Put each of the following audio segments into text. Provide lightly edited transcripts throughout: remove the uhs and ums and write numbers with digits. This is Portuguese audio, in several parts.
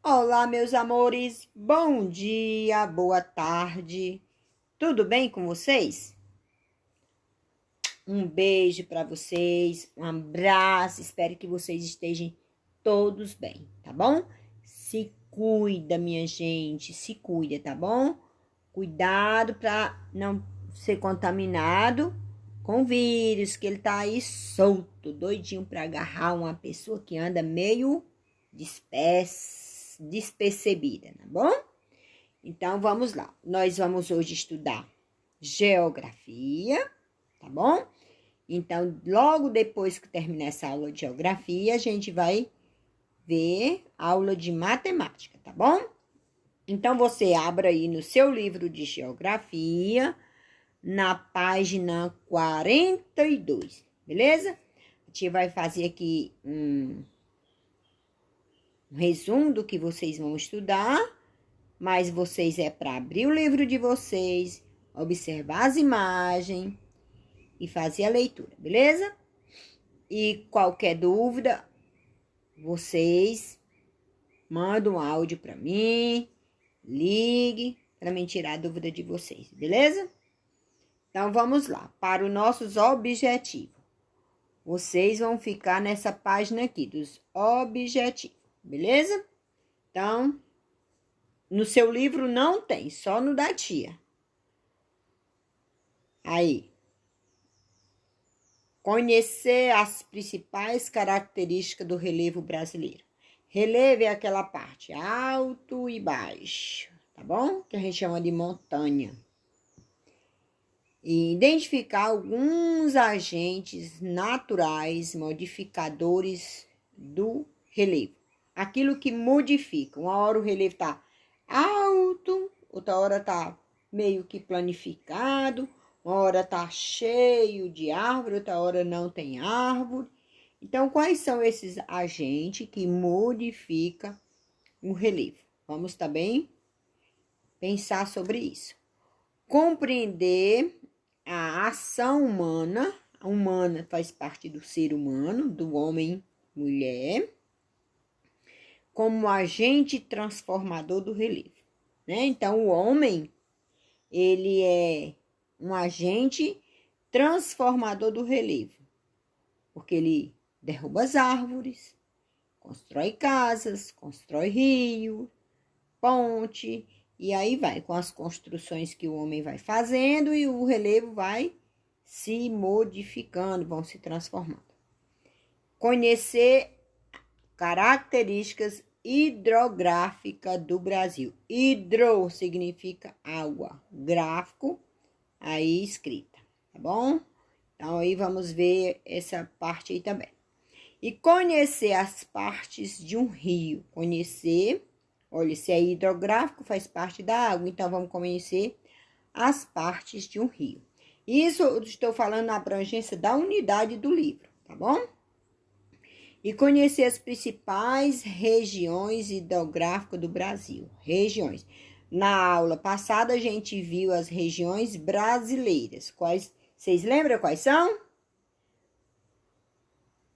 Olá, meus amores, bom dia, boa tarde, tudo bem com vocês? Um beijo para vocês, um abraço, espero que vocês estejam todos bem, tá bom? Se cuida, minha gente, se cuida, tá bom? Cuidado para não ser contaminado com vírus, que ele tá aí solto, doidinho para agarrar uma pessoa que anda meio despercebida, tá bom? Então, vamos lá. Nós vamos hoje estudar geografia, tá bom? Então, logo depois que terminar essa aula de geografia, a gente vai ver aula de matemática, tá bom? Então, você abra aí no seu livro de geografia, na página 42, beleza? A gente vai fazer aqui um resumo do que vocês vão estudar, mas vocês é para abrir o livro de vocês, observar as imagens e fazer a leitura, beleza? E qualquer dúvida, vocês mandam um áudio para mim, ligue para me tirar a dúvida de vocês, beleza? Então vamos lá, para os nossos objetivos. Vocês vão ficar nessa página aqui dos objetivos, beleza? Então, no seu livro não tem, só no da tia. Aí, conhecer as principais características do relevo brasileiro. Relevo é aquela parte alto e baixo, tá bom? Que a gente chama de montanha. E identificar alguns agentes naturais modificadores do relevo. Aquilo que modifica. Uma hora o relevo está alto, outra hora está meio que planificado, uma hora está cheio de árvore, outra hora não tem árvore. Então, quais são esses agentes que modificam o relevo? Vamos também pensar sobre isso. Compreender a ação humana. A humana faz parte do ser humano, do homem, mulher, como agente transformador do relevo, né? Então, o homem, ele é um agente transformador do relevo, porque ele derruba as árvores, constrói casas, constrói rio, ponte, e aí vai com as construções que o homem vai fazendo e o relevo vai se modificando, vão se transformando. Conhecer características hidrográficas do Brasil. Hidro significa água, gráfico, aí escrita, tá bom? Então, aí vamos ver essa parte aí também. E conhecer as partes de um rio. Conhecer, olha, se é hidrográfico, faz parte da água, então vamos conhecer as partes de um rio. Isso eu estou falando na abrangência da unidade do livro, tá bom? E conhecer as principais regiões hidrográficas do Brasil. Regiões. Na aula passada, a gente viu as regiões brasileiras. Quais? Vocês lembram quais são?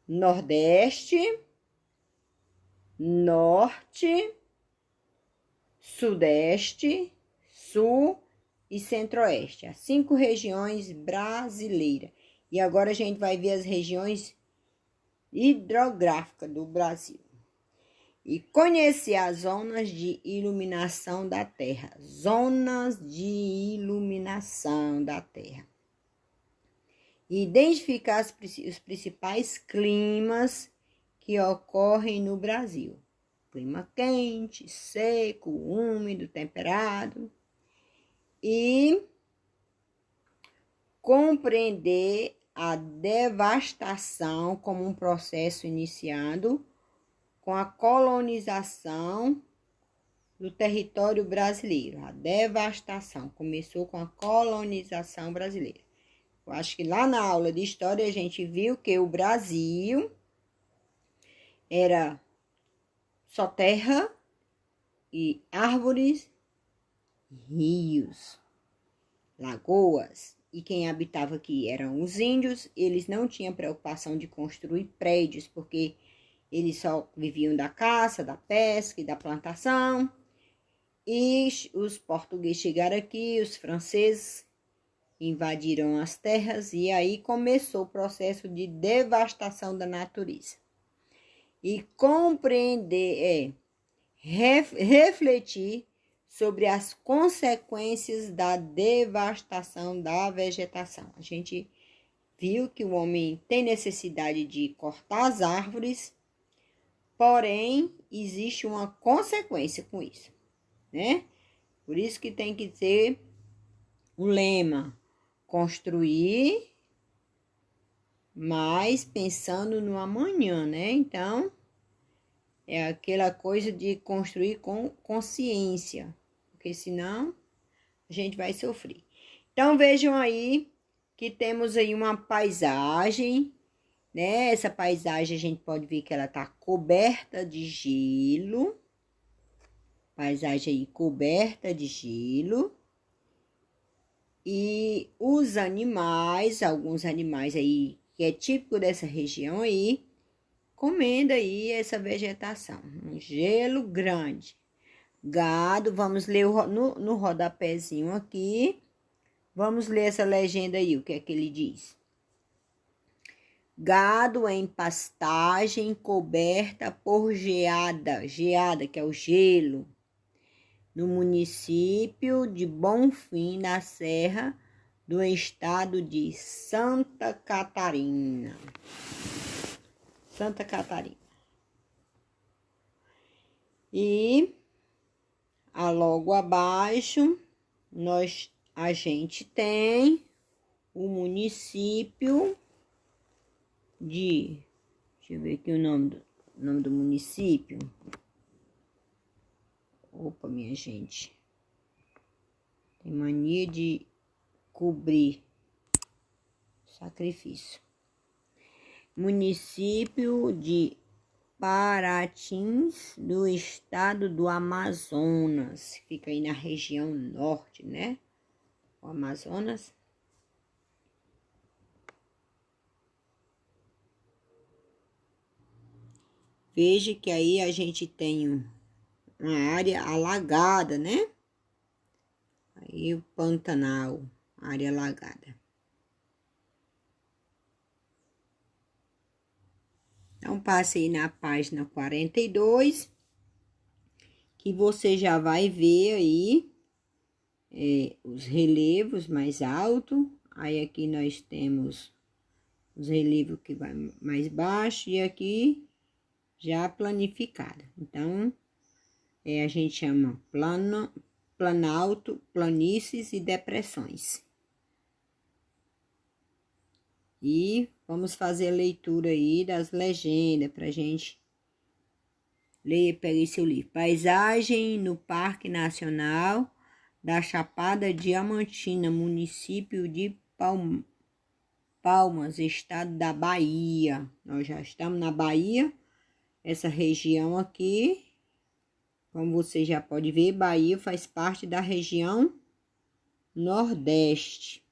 Nordeste, Norte, Sudeste, Sul e Centro-Oeste. As 5 regiões brasileiras. E agora a gente vai ver as regiões hidrográficas do Brasil. E conhecer as zonas de iluminação da Terra. Zonas de iluminação da Terra. Identificar os principais climas que ocorrem no Brasil. Clima quente, seco, úmido, temperado. E compreender a devastação como um processo iniciado com a colonização do território brasileiro. A devastação começou com a colonização brasileira. Eu acho que lá na aula de história a gente viu que o Brasil era só terra e árvores, rios, lagoas. E quem habitava aqui eram os índios. Eles não tinham preocupação de construir prédios, porque eles só viviam da caça, da pesca e da plantação. E os portugueses chegaram aqui, os franceses invadiram as terras e aí começou o processo de devastação da natureza. E compreender refletir sobre as consequências da devastação da vegetação. A gente viu que o homem tem necessidade de cortar as árvores, porém existe uma consequência com isso, né? Por isso que tem que ter o lema: construir, mas pensando no amanhã, né? Então, é aquela coisa de construir com consciência, porque senão a gente vai sofrer. Então, vejam aí que temos aí uma paisagem, né? Essa paisagem a gente pode ver que ela tá coberta de gelo. Paisagem aí coberta de gelo. E os animais, alguns animais aí, que é típico dessa região aí, comendo aí essa vegetação. Um gelo grande. Gado, vamos ler no rodapézinho aqui. Vamos ler essa legenda aí, o que é que ele diz? Gado em pastagem coberta por geada, geada que é o gelo, no município de Bonfim, na Serra do estado de Santa Catarina. Santa Catarina. E logo abaixo a gente tem o município de, deixa eu ver aqui o nome do município. Opa, minha gente, tem mania de cobrir sacrifício. Município de Paratins, do estado do Amazonas, fica aí na região norte, né? O Amazonas. Veja que aí a gente tem uma área alagada, né? Aí o Pantanal, área alagada. Então, passe aí na página 42, que você já vai ver aí os relevos mais altos. Aí aqui nós temos os relevos que vai mais baixo e aqui já planificado. Então, a gente chama planalto, planícies e depressões. E vamos fazer a leitura aí das legendas pra gente ler, pegar seu livro. Paisagem no Parque Nacional da Chapada Diamantina, município de Palmas, estado da Bahia. Nós já estamos na Bahia, essa região aqui. Como você já pode ver, Bahia faz parte da região Nordeste.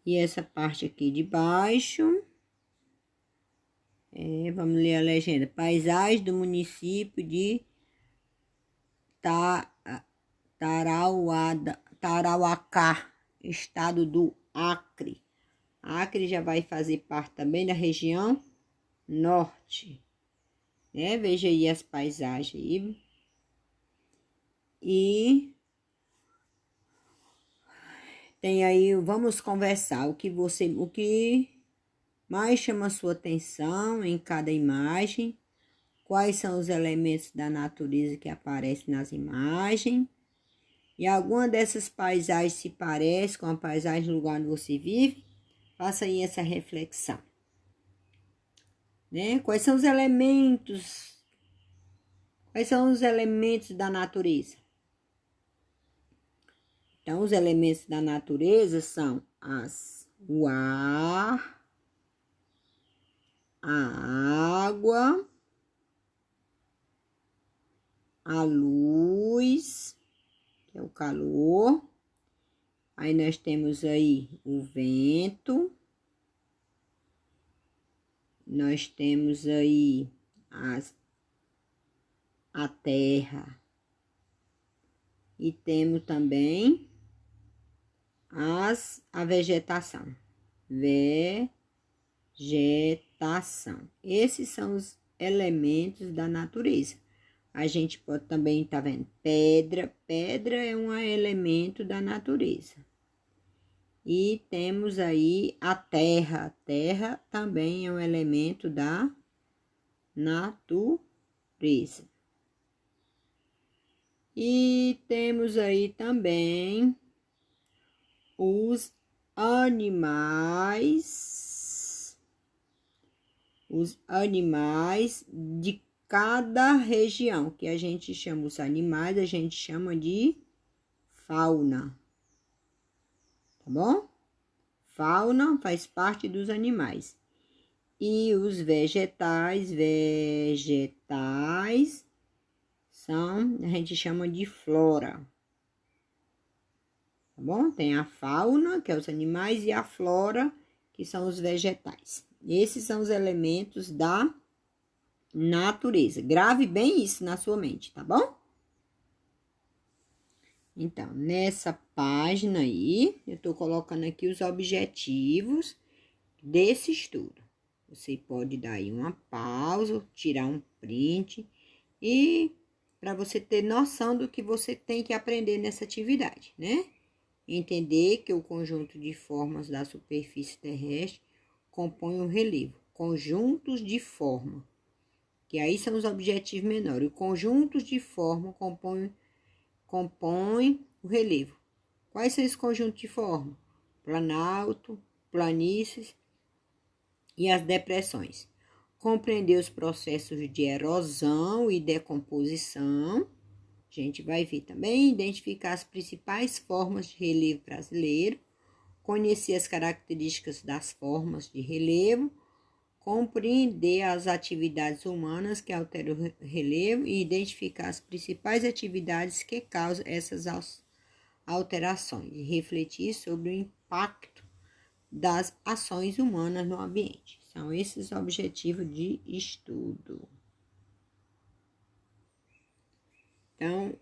E essa parte aqui de baixo, vamos ler a legenda. Paisagem do município de Tarauacá, estado do Acre. Acre já vai fazer parte também da região Norte. Veja aí as paisagens aí. E tem aí, vamos conversar, o que mais chama a sua atenção em cada imagem, quais são os elementos da natureza que aparecem nas imagens, e alguma dessas paisagens se parece com a paisagem do lugar onde você vive. Faça aí essa reflexão. Quais são os elementos da natureza? Então, os elementos da natureza são o ar, a água, a luz, que é o calor. Aí nós temos aí o vento, nós temos aí a terra e temos também a vegetação. Vegetação. Esses são os elementos da natureza. A gente pode também, tá vendo? Pedra. Pedra é um elemento da natureza. E temos aí a terra. A terra também é um elemento da natureza. E temos aí também os animais de cada região, que a gente chama os animais, a gente chama de fauna, tá bom? Fauna faz parte dos animais. E os vegetais a gente chama de flora, tá bom? Tem a fauna, que é os animais, e a flora, que são os vegetais. Esses são os elementos da natureza. Grave bem isso na sua mente, tá bom? Então, nessa página aí, eu tô colocando aqui os objetivos desse estudo. Você pode dar aí uma pausa, tirar um print e para você ter noção do que você tem que aprender nessa atividade, né? Entender que o conjunto de formas da superfície terrestre compõe o relevo. Conjuntos de forma, que aí são os objetivos menores. O conjuntos de forma compõe o relevo. Quais são esses conjuntos de forma? Planalto, planícies e as depressões. Compreender os processos de erosão e decomposição. A gente vai ver também identificar as principais formas de relevo brasileiro, conhecer as características das formas de relevo, compreender as atividades humanas que alteram o relevo e identificar as principais atividades que causam essas alterações e refletir sobre o impacto das ações humanas no ambiente. São esses objetivos de estudo. Então,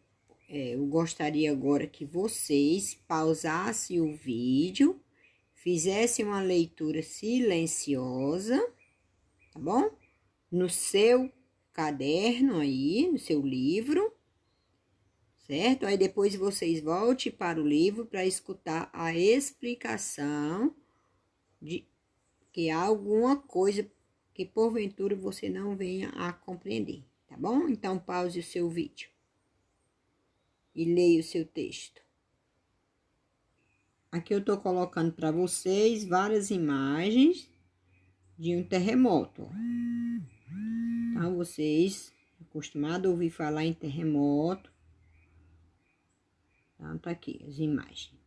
eu gostaria agora que vocês pausassem o vídeo, fizessem uma leitura silenciosa, tá bom? No seu caderno aí, no seu livro, certo? Aí depois vocês voltem para o livro para escutar a explicação de que há alguma coisa que porventura você não venha a compreender, tá bom? Então pause o seu vídeo e leia o seu texto. Aqui eu tô colocando para vocês várias imagens de um terremoto. Então vocês acostumados a ouvir falar em terremoto. Então tá aqui as imagens.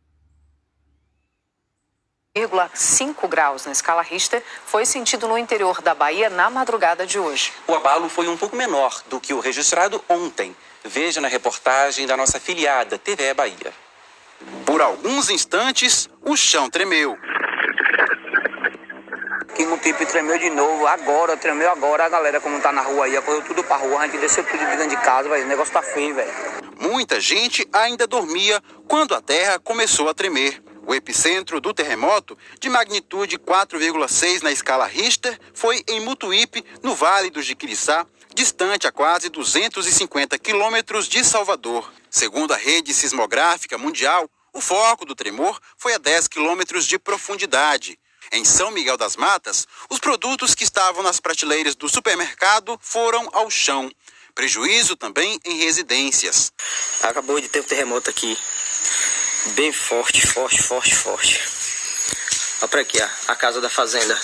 5 graus na escala Richter foi sentido no interior da Bahia na madrugada de hoje. O abalo foi um pouco menor do que o registrado ontem. Veja na reportagem da nossa afiliada TVE Bahia. Por alguns instantes, o chão tremeu. Que no tipo tremeu de novo, tremeu agora, a galera como tá na rua aí, correu tudo pra rua, a gente desceu tudo de dentro de casa, velho, o negócio tá feio, velho. Muita gente ainda dormia quando a terra começou a tremer. O epicentro do terremoto, de magnitude 4,6 na escala Richter, foi em Mutuípe, no Vale do Jiquiriçá, distante a quase 250 quilômetros de Salvador. Segundo a rede sismográfica mundial, o foco do tremor foi a 10 quilômetros de profundidade. Em São Miguel das Matas, os produtos que estavam nas prateleiras do supermercado foram ao chão. Prejuízo também em residências. Acabou de ter um terremoto aqui. Bem forte. Olha pra aqui, ó, a casa da fazenda.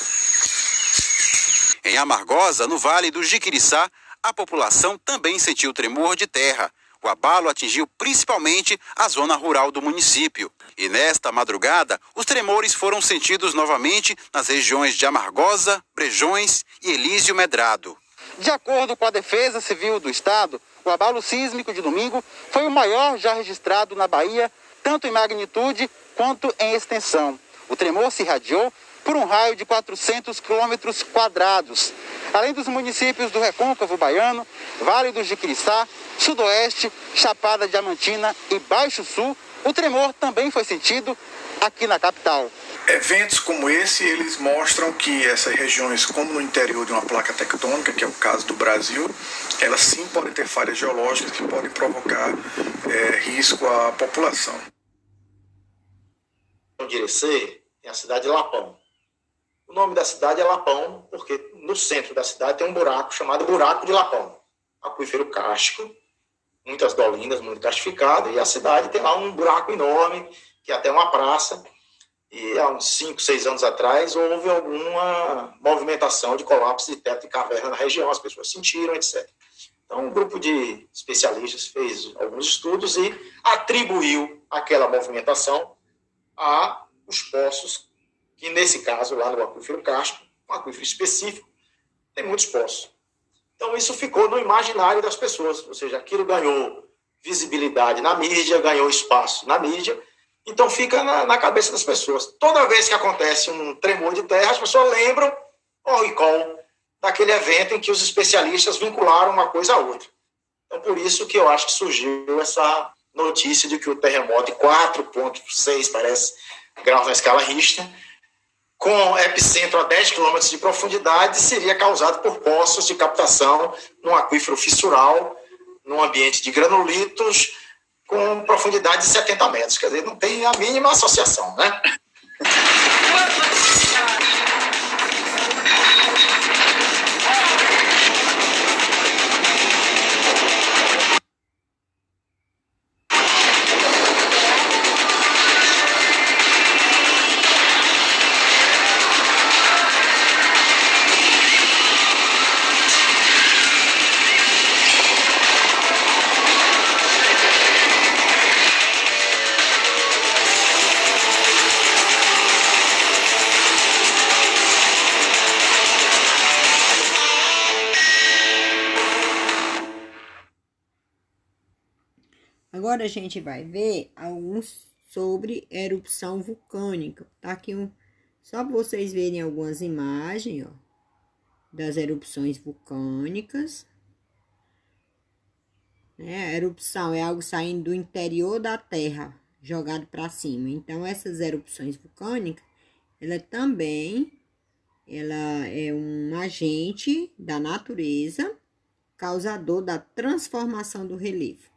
Em Amargosa, no Vale do Jiquiriçá, a população também sentiu tremor de terra. O abalo atingiu principalmente a zona rural do município. E nesta madrugada, os tremores foram sentidos novamente nas regiões de Amargosa, Brejões e Elísio Medrado. De acordo com a Defesa Civil do Estado, o abalo sísmico de domingo foi o maior já registrado na Bahia, tanto em magnitude quanto em extensão. O tremor se irradiou por um raio de 400 quilômetros quadrados. Além dos municípios do Recôncavo Baiano, Vale do Jiquiriçá, Sudoeste, Chapada Diamantina e Baixo Sul, o tremor também foi sentido aqui na capital. Eventos como esse, eles mostram que essas regiões, como no interior de uma placa tectônica, que é o caso do Brasil, elas sim podem ter falhas geológicas que podem provocar risco à população. De Irecê tem a cidade de Lapão. O nome da cidade é Lapão porque no centro da cidade tem um buraco chamado Buraco de Lapão. Aquífero kárstico, muitas dolinas, muito castificado, e a cidade tem lá um buraco enorme, que é até uma praça. E há uns 5, 6 anos atrás houve alguma movimentação de colapso de teto de caverna na região, as pessoas sentiram, etc. Então, um grupo de especialistas fez alguns estudos e atribuiu aquela movimentação a os poços, que nesse caso, lá no aquífero kárstico, um aquífero específico, tem muitos poços. Então, isso ficou no imaginário das pessoas, ou seja, aquilo ganhou visibilidade na mídia, ganhou espaço na mídia, então fica na cabeça das pessoas. Toda vez que acontece um tremor de terra, as pessoas lembram, ou recall, daquele evento em que os especialistas vincularam uma coisa a outra. Então, por isso que eu acho que surgiu essa notícia de que o terremoto de 4,6, parece, graus na escala Richter, com epicentro a 10 quilômetros de profundidade, seria causado por poços de captação num aquífero fissural, num ambiente de granulitos, com profundidade de 70 metros. Quer dizer, não tem a mínima associação, né? Agora a gente vai ver alguns sobre erupção vulcânica. Tá aqui só para vocês verem algumas imagens, ó, das erupções vulcânicas. A erupção é algo saindo do interior da Terra, jogado para cima. Então, essas erupções vulcânicas, ela é um agente da natureza, causador da transformação do relevo.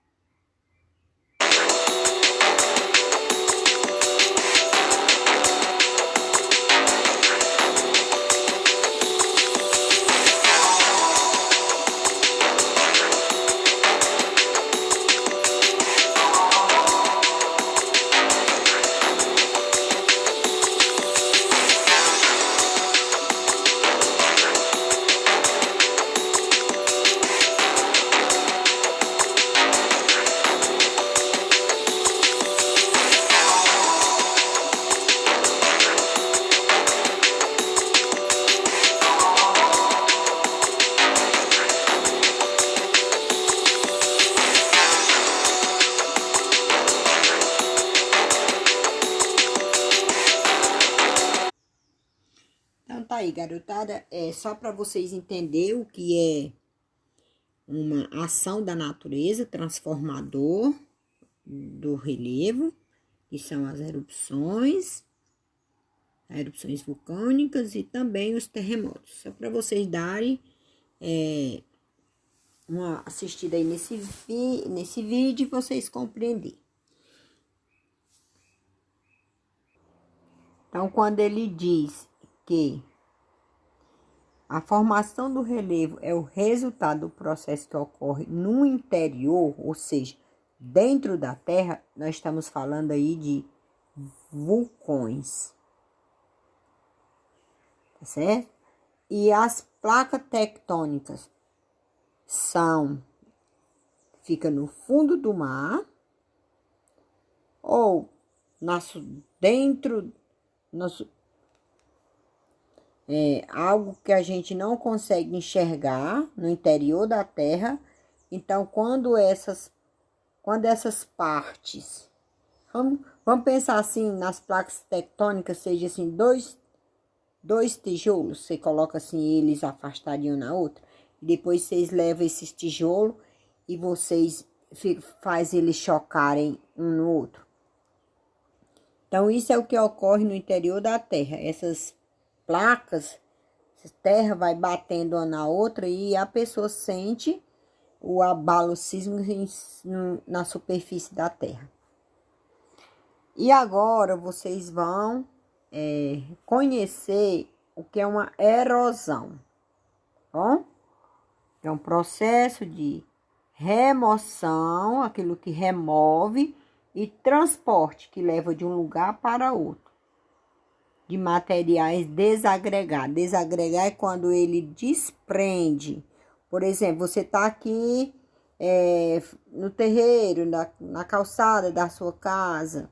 Tá aí, garotada, é só para vocês entenderem o que é uma ação da natureza transformador do relevo, que são as erupções vulcânicas e também os terremotos. Só para vocês darem uma assistida aí nesse vídeo e vocês compreenderem. Então, quando ele diz que a formação do relevo é o resultado do processo que ocorre no interior, ou seja, dentro da Terra, nós estamos falando aí de vulcões. Tá certo? E as placas tectônicas fica no fundo do mar ou algo que a gente não consegue enxergar no interior da Terra. Então, quando essas partes, vamos pensar assim, nas placas tectônicas, seja assim, dois 2 tijolos, você coloca assim, eles afastadinho na outra. Depois vocês levam esses tijolos e vocês faz eles chocarem um no outro. Então, isso é o que ocorre no interior da Terra. Essas placas, essa terra vai batendo uma na outra e a pessoa sente o abalo sísmico na superfície da Terra. E agora vocês vão conhecer o que é uma erosão, bom? É um processo de remoção, aquilo que remove, e transporte, que leva de um lugar para outro, de materiais desagregados. Desagregar é quando ele desprende. Por exemplo, você está aqui no terreiro, na calçada da sua casa,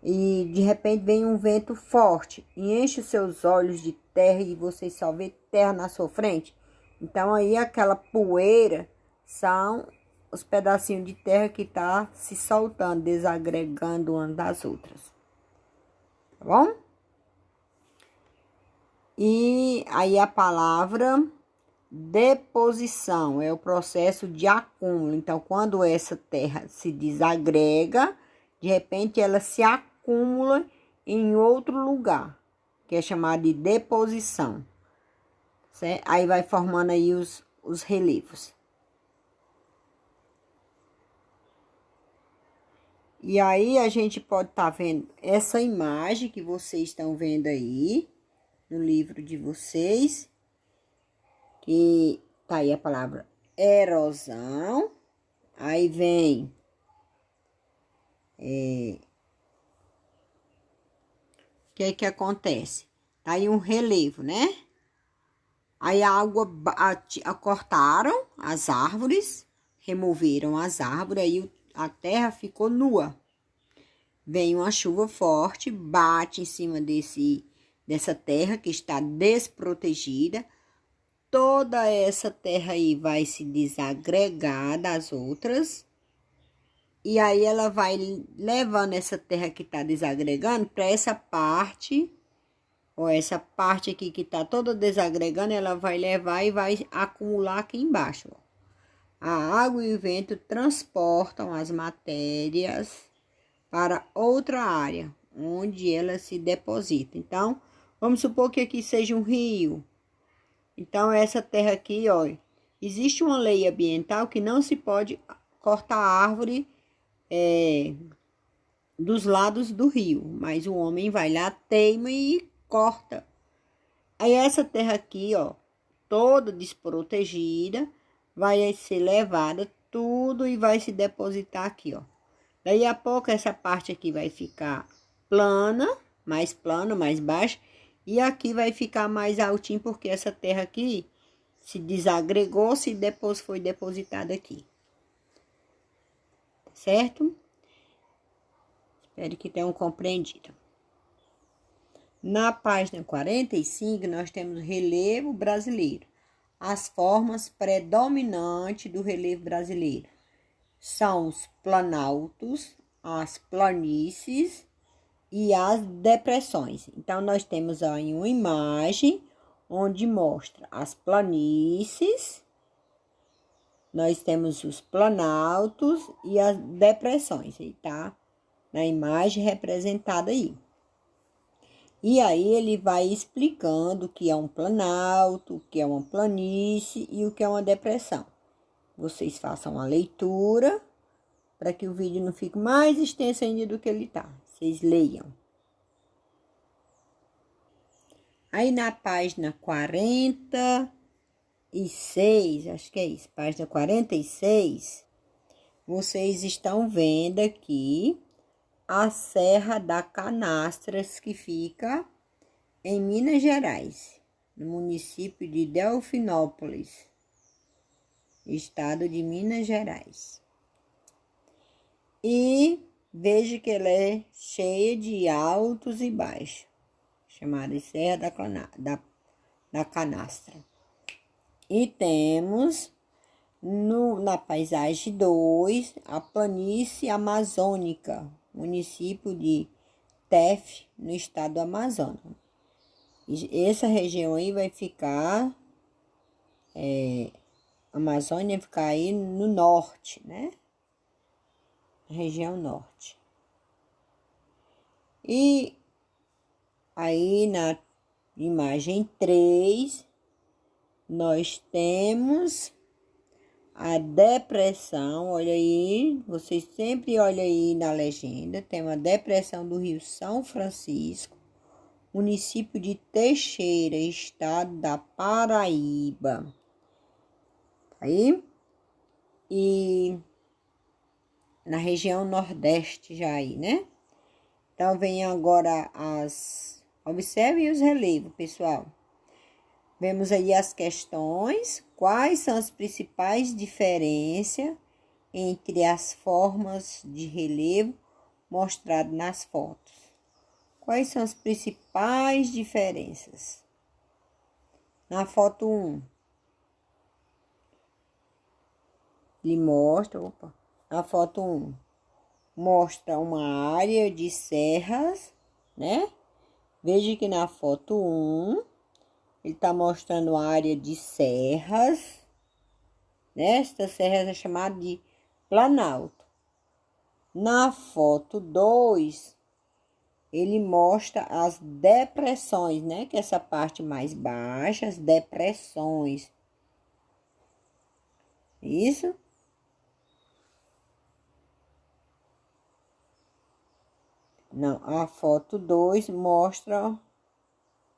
e de repente vem um vento forte e enche os seus olhos de terra e você só vê terra na sua frente. Então, aí aquela poeira são os pedacinhos de terra que tá se soltando, desagregando uma das outras. Tá bom? E aí a palavra deposição é o processo de acúmulo. Então, quando essa terra se desagrega, de repente ela se acúmula em outro lugar, que é chamado de deposição. Certo? Aí vai formando aí os relevos. E aí a gente pode estar vendo essa imagem que vocês estão vendo aí no livro de vocês, que tá aí a palavra erosão. Aí vem o que acontece? Tá aí um relevo, né? Aí a água cortaram as árvores, removeram as árvores, aí a terra ficou nua. Vem uma chuva forte, bate em cima dessa terra que está desprotegida. Toda essa terra aí vai se desagregar das outras. E aí ela vai levando essa terra que está desagregando para essa parte, ou essa parte aqui que está toda desagregando, ela vai levar e vai acumular aqui embaixo. Ó. A água e o vento transportam as matérias para outra área, onde ela se deposita. Então, vamos supor que aqui seja um rio. Então, essa terra aqui, ó, existe uma lei ambiental que não se pode cortar árvore dos lados do rio, mas o homem vai lá, teima e corta. Aí essa terra aqui, ó, toda desprotegida, vai ser levada tudo e vai se depositar aqui, ó. Daí a pouco essa parte aqui vai ficar plana, mais baixa, e aqui vai ficar mais altinho, porque essa terra aqui se desagregou, depois foi depositada aqui. Certo? Espero que tenham compreendido. Na página 45, nós temos relevo brasileiro. As formas predominantes do relevo brasileiro são os planaltos, as planícies e as depressões. Então, nós temos aí uma imagem onde mostra as planícies, nós temos os planaltos e as depressões, aí tá na imagem representada aí. E aí ele vai explicando o que é um planalto, o que é uma planície e o que é uma depressão. Vocês façam a leitura para que o vídeo não fique mais extenso ainda do que ele tá. Vocês leiam. Aí na página 46, acho que é isso, página 46, vocês estão vendo aqui a Serra da Canastras, que fica em Minas Gerais, no município de Delfinópolis, estado de Minas Gerais. E veja que ela é cheia de altos e baixos, chamada Serra da Canastra. E temos na paisagem 2 a planície amazônica, município de Tef, no estado do Amazonas. E essa região aí vai ficar, a Amazônia vai ficar aí no norte, né? Região norte. E aí na imagem 3, nós temos a depressão, olha aí, vocês sempre olham aí na legenda, tem uma depressão do Rio São Francisco, município de Teixeira, estado da Paraíba. Aí, e na região nordeste já aí, né? Então, vem agora observem os relevos, pessoal. Vemos aí as questões. Quais são as principais diferenças entre as formas de relevo mostradas nas fotos? Quais são as principais diferenças? Na foto 1, ele mostra, na foto 1, mostra uma área de serras, né? Veja que na foto 1, ele está mostrando uma área de serras, né? Esta serra é chamada de planalto. Na foto 2, ele mostra as depressões, né? Que é essa parte mais baixa, as depressões. Isso? Não, a foto 2 mostra...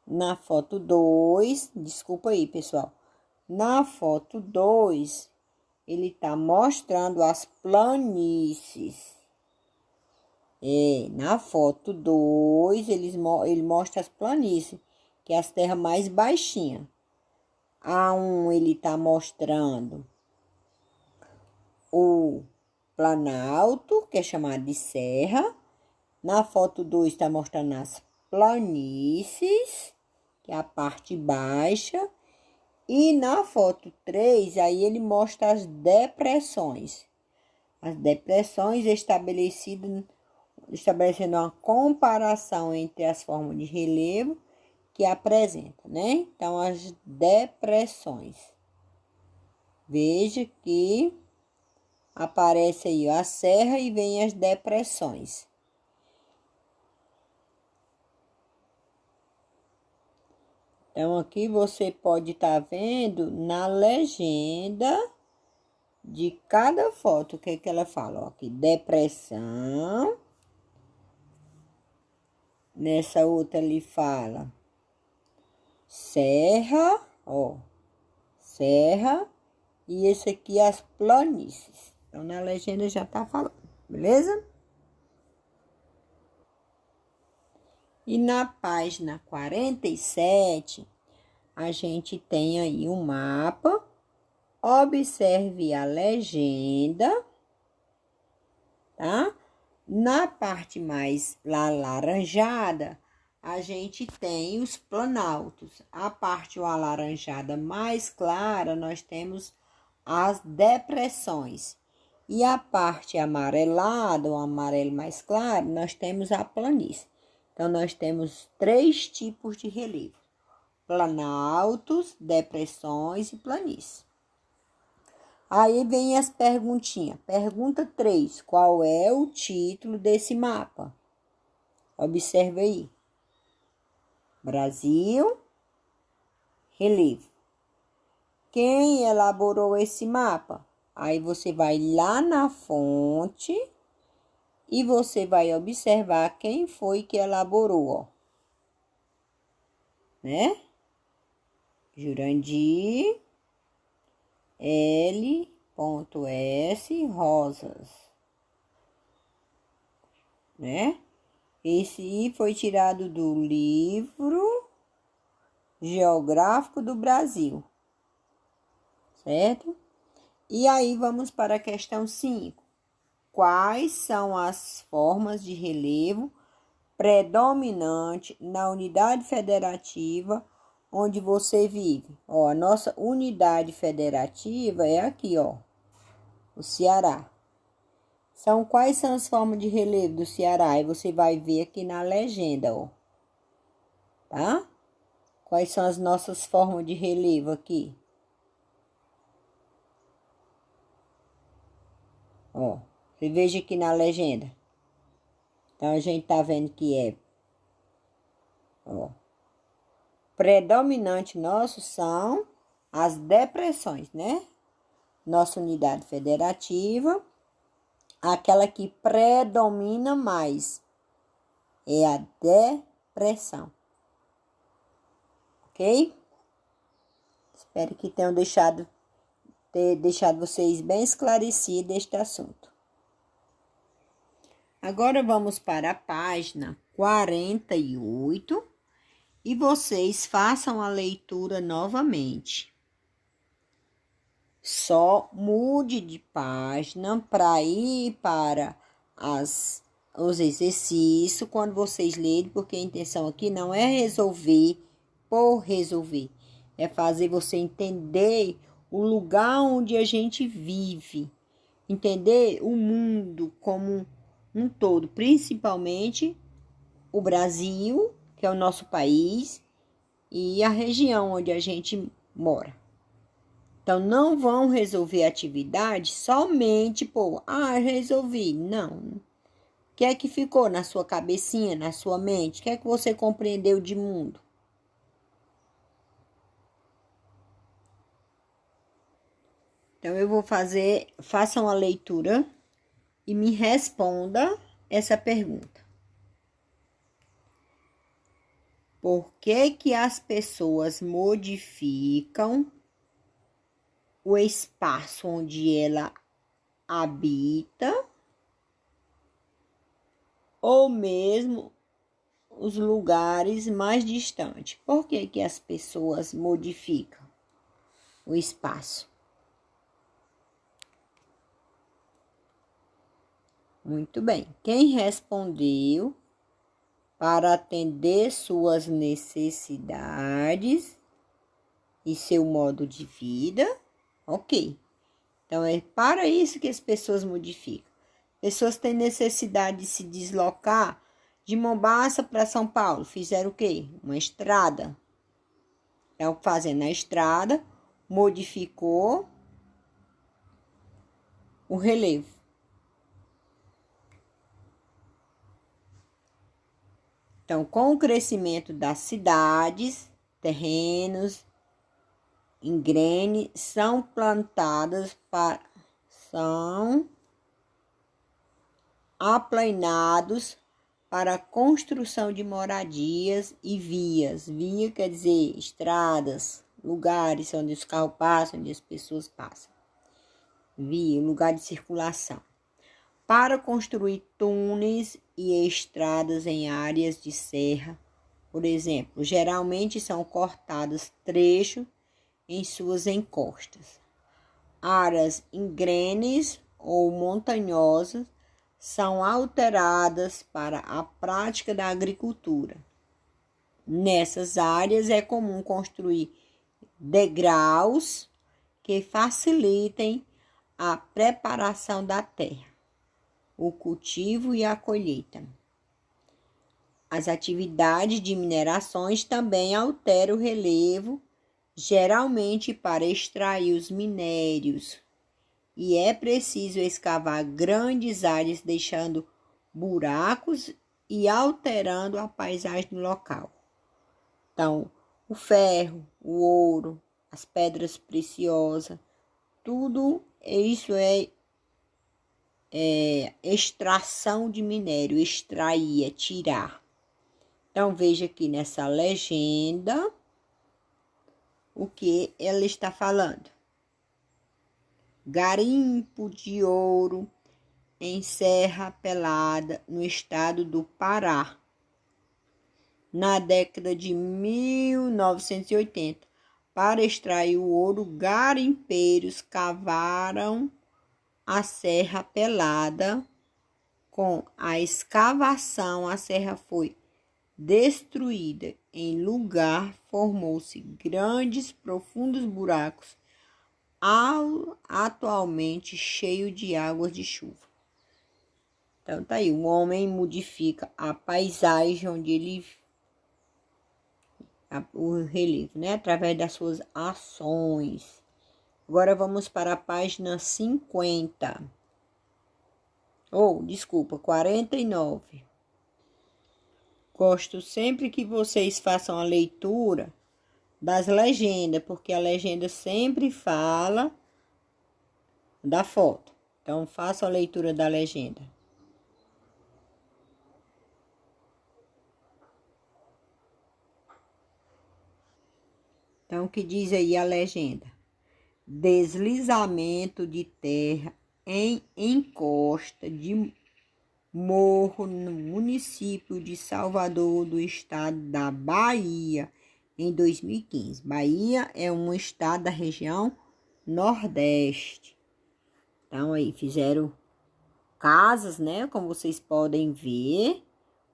Na foto 2, desculpa aí, pessoal. Na foto 2, ele tá mostrando as planícies. Na foto 2, ele mostra as planícies, que é as terras mais baixinhas. A 1, ele tá mostrando o planalto, que é chamado de serra. Na foto 2, está mostrando as planícies, que é a parte baixa. E na foto 3, aí ele mostra as depressões. As depressões estabelecendo uma comparação entre as formas de relevo que apresenta, né? Então, as depressões. Veja que aparece aí a serra e vem as depressões. Então, aqui você pode estar vendo na legenda de cada foto o que ela fala. Ó, aqui, depressão. Nessa outra ele fala serra, ó, serra. E esse aqui as planícies. Então, na legenda já tá falando, beleza? E na página 47, a gente tem aí um mapa. Observe a legenda, tá? Na parte mais alaranjada, a gente tem os planaltos. A parte alaranjada mais clara, nós temos as depressões. E a parte amarelada, o amarelo mais claro, nós temos a planície. Então, nós temos 3 tipos de relevo: planaltos, depressões e planície. Aí vem as perguntinhas. Pergunta 3. Qual é o título desse mapa? Observe aí. Brasil, relevo. Quem elaborou esse mapa? Aí você vai lá na fonte e você vai observar quem foi que elaborou, ó. Né? Jurandir L.S. Rosas, né? Esse foi tirado do livro Geográfico do Brasil, certo? E aí vamos para a questão 5. Quais são as formas de relevo predominante na unidade federativa onde você vive? Ó, a nossa unidade federativa é aqui, ó, o Ceará. Quais são as formas de relevo do Ceará? E você vai ver aqui na legenda, ó, tá? Quais são as nossas formas de relevo aqui? Ó, você veja aqui na legenda. Então, a gente tá vendo que ó, predominante nosso são as depressões, né? Nossa unidade federativa, aquela que predomina mais é a depressão. Ok? Espero que tenham deixado vocês bem esclarecidos este assunto. Agora vamos para a página 48 e vocês façam a leitura novamente. Só mude de página para ir para os exercícios quando vocês lerem, porque a intenção aqui não é resolver por resolver, é fazer você entender o lugar onde a gente vive, entender o mundo como um todo, principalmente o Brasil, que é o nosso país, e a região onde a gente mora. Então, não vão resolver a atividade somente por, resolvi. Não. O que é que ficou na sua cabecinha, na sua mente? O que é que você compreendeu de mundo? Então, eu vou façam a leitura e me responda essa pergunta. Por que as pessoas modificam o espaço onde ela habita ou mesmo os lugares mais distantes? Por que as pessoas modificam o espaço? Muito bem. Quem respondeu para atender suas necessidades e seu modo de vida? Ok. Então, é para isso que as pessoas modificam. Pessoas têm necessidade de se deslocar de Mombaça para São Paulo. Fizeram o quê? Uma estrada. Então, fazendo a estrada, modificou o relevo. Então, com o crescimento das cidades, terrenos, engrene são aplainados para a construção de moradias e vias. Via quer dizer estradas, lugares onde os carros passam, onde as pessoas passam. Via, lugar de circulação. Para construir túneis e estradas em áreas de serra, por exemplo, geralmente são cortados trechos em suas encostas. Áreas ingrenes ou montanhosas são alteradas para a prática da agricultura. Nessas áreas é comum construir degraus que facilitem a preparação da terra, o cultivo e a colheita. As atividades de minerações também alteram o relevo, geralmente para extrair os minérios, e é preciso escavar grandes áreas, deixando buracos e alterando a paisagem local. Então, o ferro, o ouro, as pedras preciosas, tudo isso é extração de minério, extrair, é tirar. Então, veja aqui nessa legenda o que ela está falando. Garimpo de ouro em Serra Pelada, no estado do Pará. Na década de 1980, para extrair o ouro, garimpeiros cavaram a Serra Pelada. Com a escavação, a serra foi destruída. Em lugar, formou-se grandes, profundos buracos, atualmente cheio de águas de chuva. Então, tá aí, o homem modifica a paisagem onde ele o relevo, né? Através das suas ações. Agora vamos para a página 50. Desculpa, 49. Gosto sempre que vocês façam a leitura das legendas, porque a legenda sempre fala da foto. Então, faça a leitura da legenda. Então, o que diz aí a legenda? Deslizamento de terra em encosta de morro no município de Salvador, do estado da Bahia, em 2015. Bahia é um estado da região Nordeste. Então, aí fizeram casas, né? Como vocês podem ver,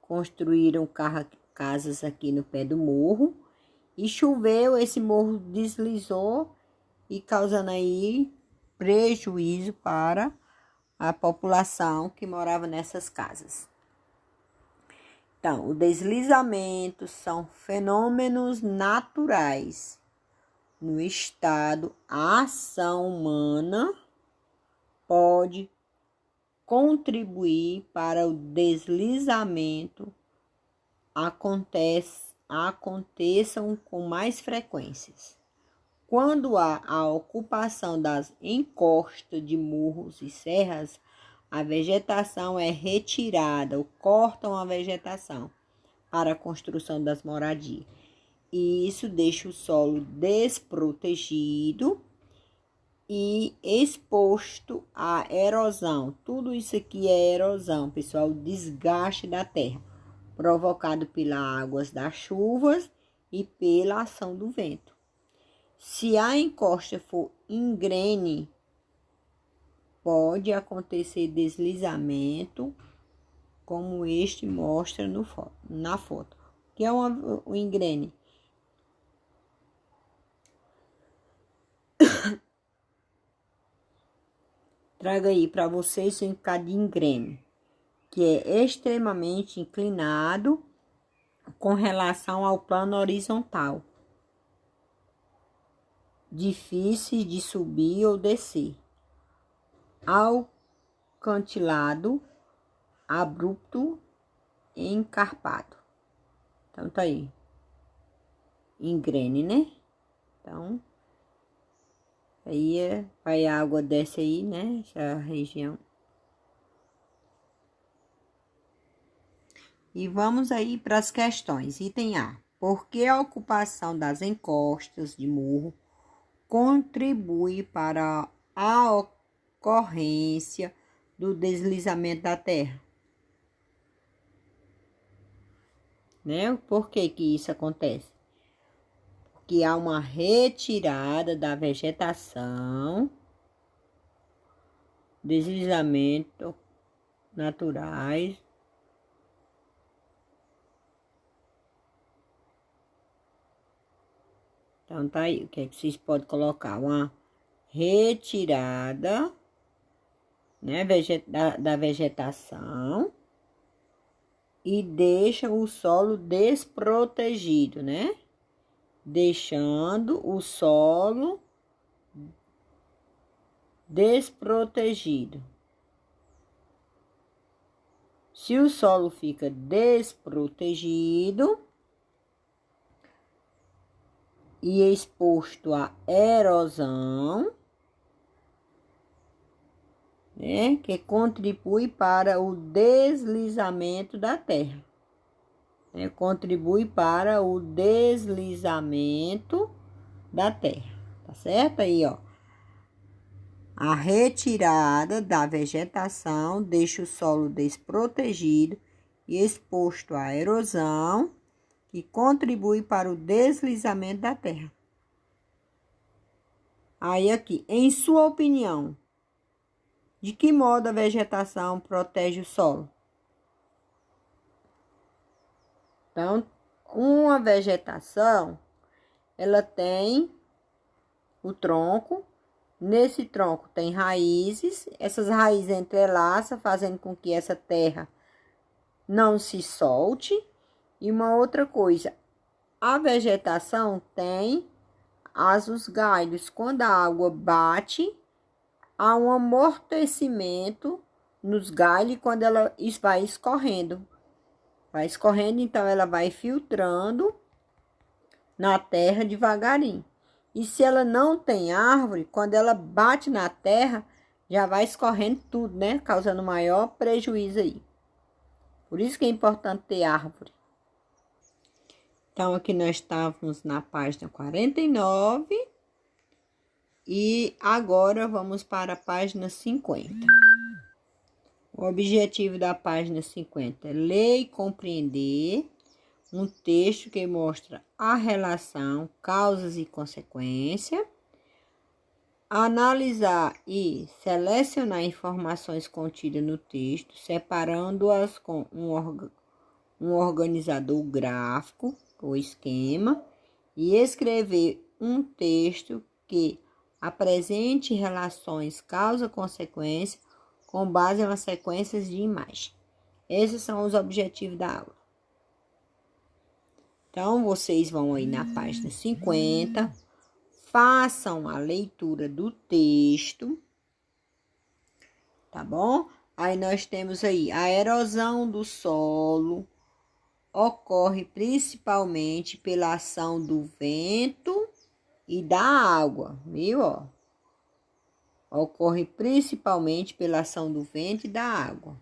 construíram casas aqui no pé do morro. E choveu, esse morro deslizou e causando aí prejuízo para a população que morava nessas casas. Então, o deslizamento são fenômenos naturais. No estado, a ação humana pode contribuir para o deslizamento aconteçam com mais frequências. Quando há a ocupação das encostas de morros e serras, a vegetação é retirada ou cortam a vegetação para a construção das moradias. E isso deixa o solo desprotegido e exposto à erosão. Tudo isso aqui é erosão, pessoal, desgaste da terra, provocado pelas águas das chuvas e pela ação do vento. Se a encosta for íngreme, pode acontecer deslizamento, como este mostra na foto. O que é o íngreme? Trago aí para vocês o significado de íngreme, que é extremamente inclinado com relação ao plano horizontal, difícil de subir ou descer, alcantilado, abrupto, encarpado. Então, tá aí, íngreme, né? Então, aí vai a água desce aí, né? Essa região. E vamos aí para as questões. Item A. Por que a ocupação das encostas de morro contribui para a ocorrência do deslizamento da terra? Né? Por que isso acontece? Porque há uma retirada da vegetação, deslizamento naturais, então, tá aí, o que é que vocês podem colocar? Uma retirada, né, da vegetação e deixa o solo desprotegido, né? Deixando o solo desprotegido. Se o solo fica desprotegido e exposto à erosão, né, que contribui para o deslizamento da terra. Contribui para o deslizamento da terra, tá certo? Aí, ó. A retirada da vegetação deixa o solo desprotegido e exposto à erosão, que contribui para o deslizamento da terra. Aí aqui, em sua opinião, de que modo a vegetação protege o solo? Então, uma vegetação, ela tem o tronco. Nesse tronco tem raízes. Essas raízes entrelaçam, fazendo com que essa terra não se solte. E uma outra coisa, A vegetação tem os galhos. Quando a água bate, há um amortecimento nos galhos quando ela vai escorrendo. Vai escorrendo, então ela vai filtrando na terra devagarinho. E se ela não tem árvore, quando ela bate na terra, já vai escorrendo tudo, né? Causando maior prejuízo aí. Por isso que é importante ter árvore. Então, aqui nós estávamos na página 49. E agora vamos para a página 50. O objetivo da página 50 é ler e compreender um texto que mostra a relação, causas e consequências, analisar e selecionar informações contidas no texto, separando-as com um organizador gráfico ou esquema, e escrever um texto que apresente relações causa-consequência com base nas sequências de imagem. Esses são os objetivos da aula. Então, vocês vão aí na página 50, façam a leitura do texto, tá bom? Aí nós temos aí a erosão do solo ocorre principalmente pela ação do vento e da água, viu? Ó, ocorre principalmente pela ação do vento e da água.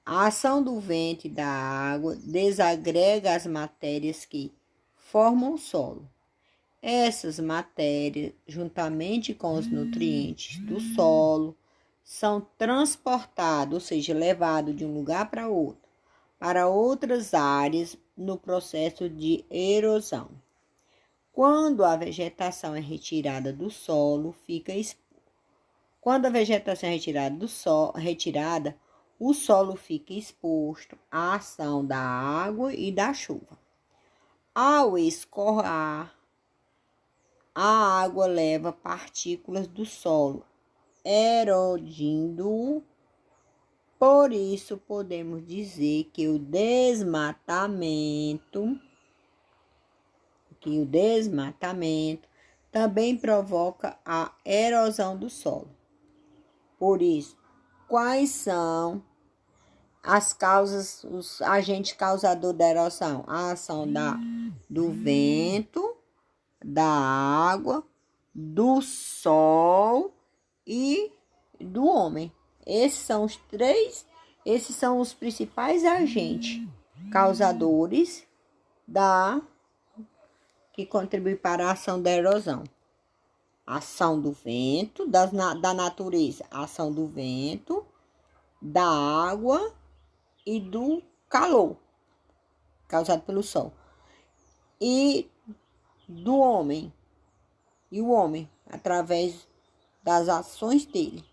A ação do vento e da água desagrega as matérias que formam o solo. Essas matérias, juntamente com os nutrientes do solo, são transportados, ou seja, levados de um lugar para outro, para outras áreas no processo de erosão. Quando a vegetação é retirada do solo, fica exposto. Quando a vegetação é retirada, o solo fica exposto à ação da água e da chuva. Ao escoar, a água leva partículas do solo, erodindo-o. Por isso, podemos dizer que o desmatamento também provoca a erosão do solo. Por isso, quais são as causas, os agentes causadores da erosão? A ação do vento, da água, do sol e do homem. Esses são os principais agentes causadores que contribuem para a ação da erosão. Ação do vento, da natureza, a ação do vento, da água e do calor causado pelo sol. E do homem. E o homem, através das ações dele.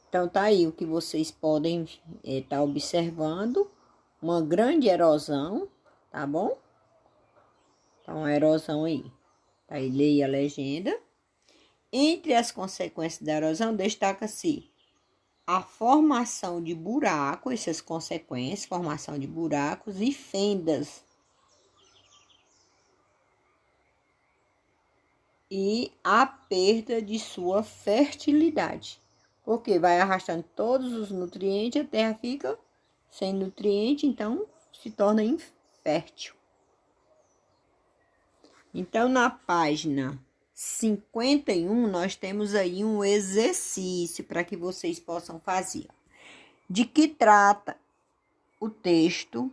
Então, tá aí o que vocês podem estar observando. Uma grande erosão, tá bom? Então, a erosão aí. Aí, leia a legenda. Entre as consequências da erosão, destaca-se a formação de buracos, essas consequências, formação de buracos e fendas. E a perda de sua fertilidade. Porque vai arrastando todos os nutrientes, a terra fica sem nutriente, então se torna infértil. Então, na página 51, nós temos aí um exercício para que vocês possam fazer. De que trata o texto?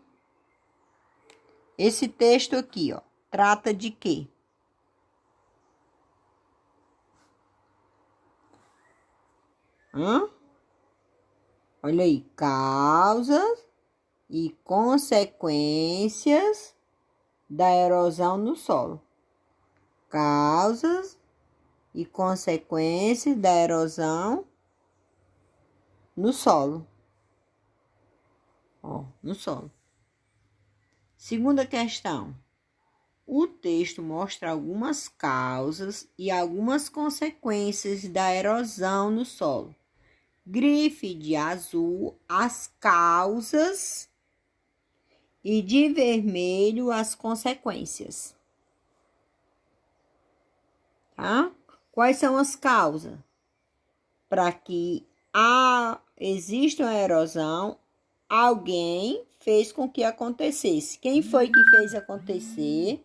Esse texto aqui, ó, trata de quê? Olha aí, causas e consequências da erosão no solo. Causas e consequências da erosão no solo. Ó, no solo. Segunda questão. O texto mostra algumas causas e algumas consequências da erosão no solo. Grife de azul as causas e de vermelho as consequências. Tá? Quais são as causas? Para que exista uma erosão, alguém fez com que acontecesse. Quem foi que fez acontecer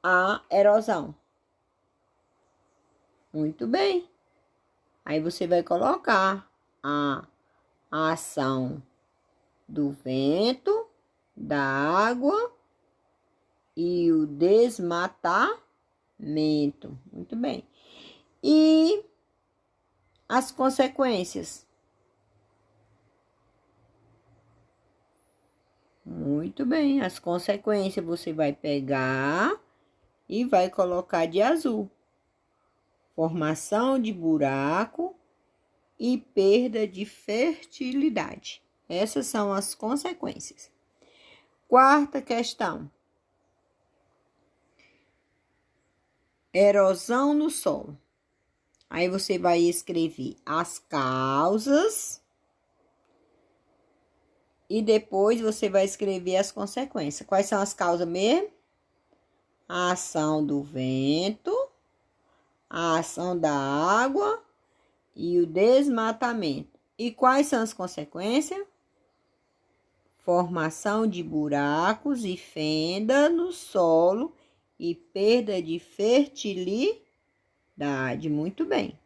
a erosão? Muito bem. Aí você vai colocar a ação do vento, da água e o desmatamento. Muito bem. E as consequências? Muito bem. As consequências você vai pegar e vai colocar de azul. Formação de buraco e perda de fertilidade. Essas são as consequências. Quarta questão. Erosão no solo. Aí você vai escrever as causas e depois você vai escrever as consequências. Quais são as causas mesmo? A ação do vento, a ação da água e o desmatamento. E quais são as consequências? Formação de buracos e fenda no solo e perda de fertilidade. Muito bem.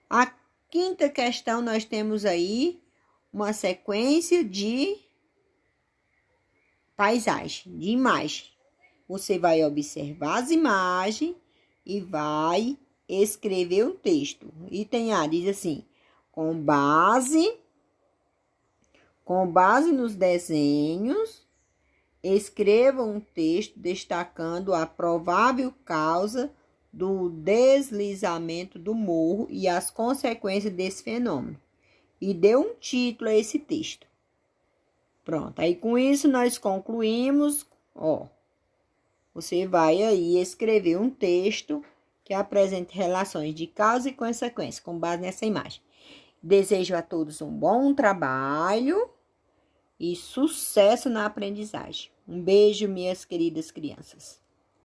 A quinta questão, nós temos aí uma sequência de paisagem, de imagem. Você vai observar as imagens e vai escrever um texto. Item A diz assim: com base nos desenhos, escreva um texto destacando a provável causa do deslizamento do morro e as consequências desse fenômeno. E dê um título a esse texto. Pronto, aí com isso nós concluímos, você vai aí escrever um texto que apresente relações de causa e consequência com base nessa imagem. Desejo a todos um bom trabalho e sucesso na aprendizagem. Um beijo, minhas queridas crianças.